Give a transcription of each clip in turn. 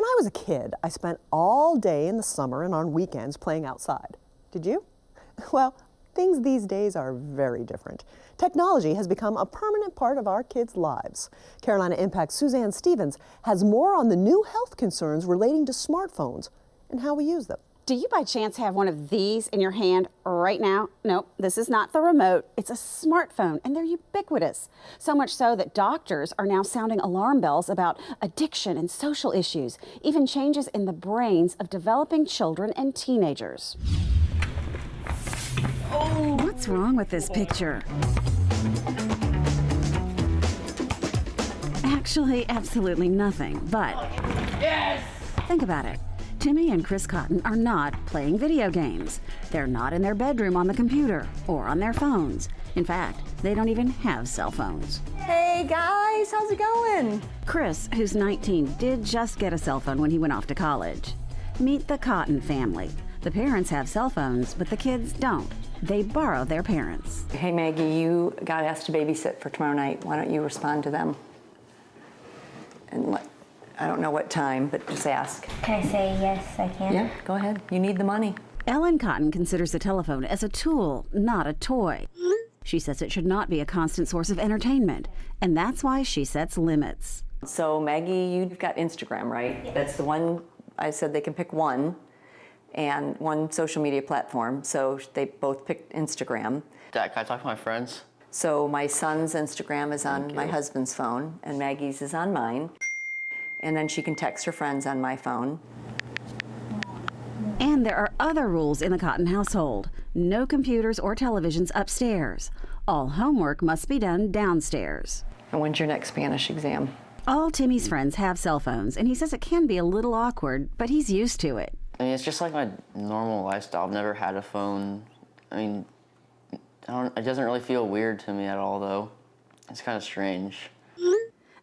I was a kid, I spent all day in the summer and on weekends playing outside. Did you? Well, things these days are very different. Technology has become a permanent part of our kids' lives. Carolina Impact's Suzanne Stevens has more on the new health concerns relating to smartphones and how we use them. Do you by chance have one of these in your hand right now? Nope, this is not the remote. It's a smartphone, and they're ubiquitous. So much so that doctors are now sounding alarm bells about addiction and social issues, even changes in the brains of developing children and teenagers. Oh, what's wrong with this picture? Actually, absolutely nothing, but yes! Think about it. Timmy and Chris Cotton are not playing video games. They're not in their bedroom on the computer or on their phones. In fact, they don't even have cell phones. Hey guys, how's it going? Chris, who's 19, did just get a cell phone when he went off to college. Meet the Cotton family. The parents have cell phones, but the kids don't. They borrow their parents. Hey Maggie, you got asked to babysit for tomorrow night. Why don't you respond to them? And I don't know what time, but just ask. Can I say yes, I can? Yeah, go ahead. You need the money. Ellen Cotton considers the telephone as a tool, not a toy. She says it should not be a constant source of entertainment, and that's why she sets limits. So Maggie, you've got Instagram, right? Yes. That's the one I said they can pick one, and one social media platform. So they both picked Instagram. Dad, can I talk to my friends? So my son's Instagram is on my husband's phone, and Maggie's is on mine. And then she can text her friends on my phone. And there are other rules in the Cotton household. No computers or televisions upstairs. All homework must be done downstairs. And when's your next Spanish exam? All Timmy's friends have cell phones, and he says it can be a little awkward, but he's used to it. I mean, it's just like my normal lifestyle. I've never had a phone. I mean, it doesn't really feel weird to me at all, though. It's kind of strange.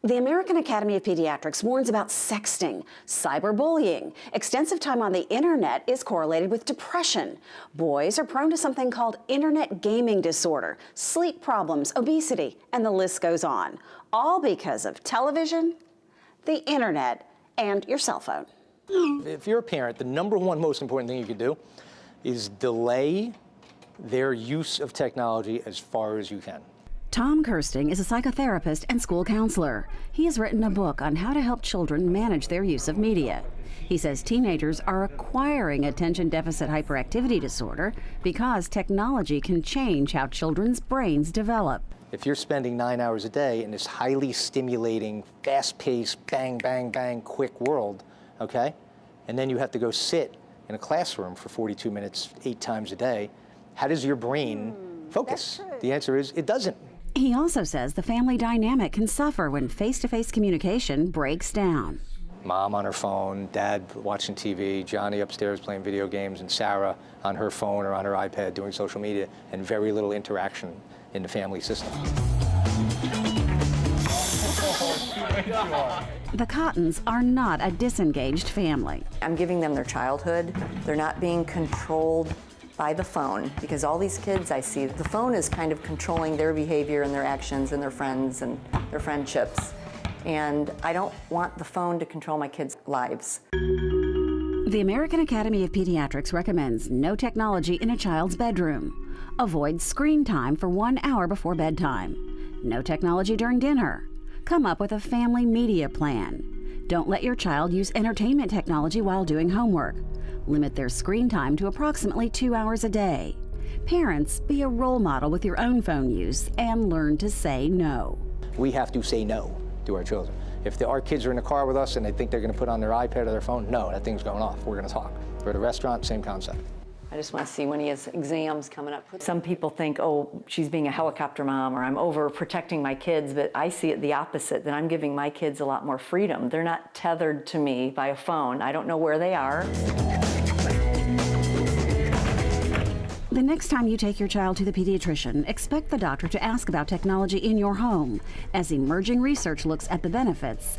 The American Academy of Pediatrics warns about sexting, cyberbullying. Extensive time on the internet is correlated with depression. Boys are prone to something called internet gaming disorder, sleep problems, obesity, and the list goes on. All because of television, the internet, and your cell phone. If you're a parent, the number one most important thing you can do is delay their use of technology as far as you can. Tom Kirsting is a psychotherapist and school counselor. He has written a book on how to help children manage their use of media. He says teenagers are acquiring attention deficit hyperactivity disorder because technology can change how children's brains develop. If you're spending 9 hours a day in this highly stimulating, fast-paced, bang, bang, bang, quick world, okay, and then you have to go sit in a classroom for 42 minutes, 8 times a day, how does your brain focus? The answer is it doesn't. He also says the family dynamic can suffer when face-to-face communication breaks down. Mom on her phone, Dad watching TV, Johnny upstairs playing video games, and Sarah on her phone or on her iPad doing social media, and very little interaction in the family system. The Cottons are not a disengaged family. I'm giving them their childhood. They're not being controlled by the phone, because all these kids I see, the phone is kind of controlling their behavior and their actions and their friends and their friendships. And I don't want the phone to control my kids' lives. The American Academy of Pediatrics recommends no technology in a child's bedroom. Avoid screen time for 1 hour before bedtime. No technology during dinner. Come up with a family media plan. Don't let your child use entertainment technology while doing homework. Limit their screen time to approximately 2 hours a day. Parents, be a role model with your own phone use and learn to say no. We have to say no to our children. If our kids are in the car with us and they think they're going to put on their iPad or their phone, no, that thing's going off. We're going to talk. We're at a restaurant, same concept. I just want to see when he has exams coming up. Some people think, oh, she's being a helicopter mom, or I'm over protecting my kids, but I see it the opposite, that I'm giving my kids a lot more freedom. They're not tethered to me by a phone. I don't know where they are. The next time you take your child to the pediatrician, expect the doctor to ask about technology in your home, as emerging research looks at the benefits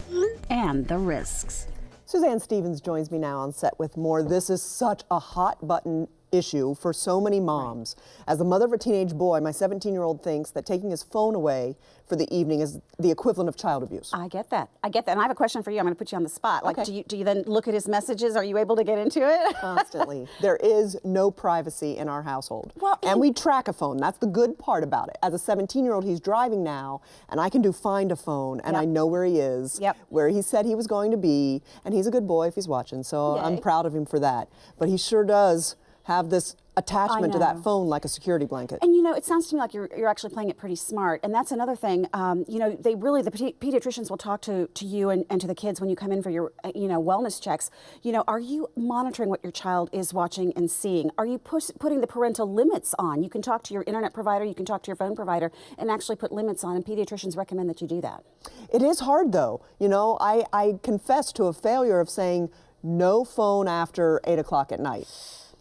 and the risks. Suzanne Stevens joins me now on set with more. This is such a hot button issue for so many moms. As the mother of a teenage boy, my 17-year-old thinks that taking his phone away for the evening is the equivalent of child abuse. I get that. I get that. And I have a question for you. I'm going to put you on the spot. Like, Okay. do you then look at his messages? Are you able to get into it? Constantly. There is no privacy in our household. Well, and we track a phone. That's the good part about it. As a 17-year-old, he's driving now, and I can do find a phone, and Yep. I know where he is, Yep. where he said he was going to be, and he's a good boy if he's watching, so I'm Yay. proud of him for that. But he sure does have this attachment to that know. phone like a security blanket. And you know, it sounds to me like you're actually playing it pretty smart. And that's another thing. You know, the pediatricians will talk to you and to the kids when you come in for your, wellness checks. You know, are you monitoring what your child is watching and seeing? Are you putting the parental limits on? You can talk to your internet provider, you can talk to your phone provider, and actually put limits on. And pediatricians recommend that you do that. It is hard though. You know, I confess to a failure of saying no phone after 8 o'clock at night.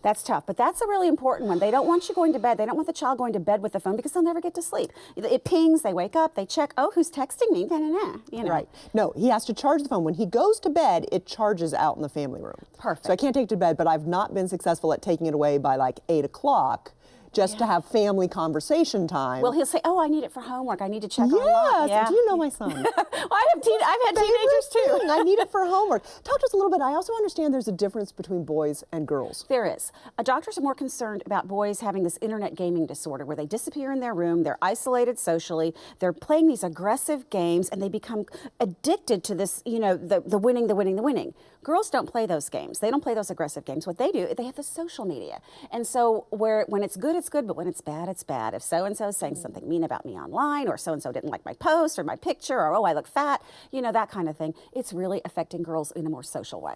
That's tough, but that's a really important one. They don't want you going to bed. They don't want the child going to bed with the phone because they'll never get to sleep. It pings, they wake up, they check, oh, who's texting me? You know. Right. No, he has to charge the phone. When he goes to bed, it charges out in the family room. Perfect. So I can't take it to bed, but I've not been successful at taking it away by like 8 o'clock just to have family conversation time. Well, he'll say, oh, I need it for homework. I need to check yes, online. do you know my son? Well, I've had teenagers too. I need it for homework. Talk to us a little bit. I also understand there's a difference between boys and girls. There is. Doctors are more concerned about boys having this internet gaming disorder where they disappear in their room, they're isolated socially, they're playing these aggressive games, and they become addicted to this, the winning. Girls don't play those games. They don't play those aggressive games. What they do, they have the social media. And so when it's good, it's good, but when it's bad, it's bad. If so-and-so is saying something mean about me online, or so-and-so didn't like my post or my picture, or, oh, I look fat, that kind of thing, it's really affecting girls in a more social way.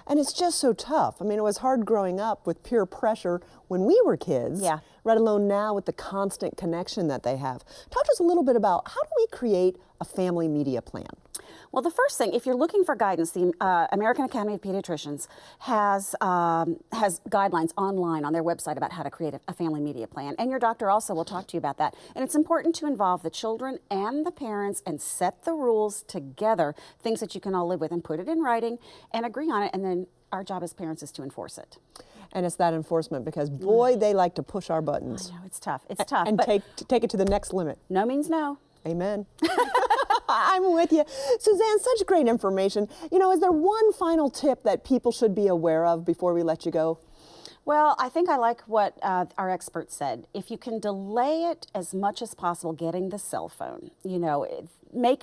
And it's just so tough. I mean, it was hard growing up with peer pressure when we were kids, Yeah. let alone now with the constant connection that they have. Talk to us a little bit about how do we create a family media plan? Well, the first thing, if you're looking for guidance, the American Academy of Pediatricians has guidelines online on their website about how to create a family media plan. And your doctor also will talk to you about that. And it's important to involve the children and the parents and set the rules together, things that you can all live with, and put it in writing and agree on it. And then our job as parents is to enforce it. And it's that enforcement because, boy, they like to push our buttons. I know, it's tough. It's tough. And but take it to the next limit. no means no. Amen. I'm with you. Suzanne, such great information. Is there one final tip that people should be aware of before we let you go? Well, I think I like what our expert said. If you can delay it as much as possible, getting the cell phone,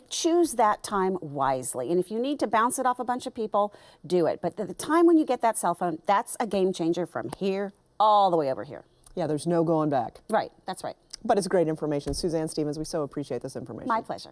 choose that time wisely. And if you need to bounce it off a bunch of people, do it. But the time when you get that cell phone, that's a game changer from here all the way over here. Yeah, there's no going back. Right, that's right. But it's great information. Suzanne Stevens, we so appreciate this information. My pleasure.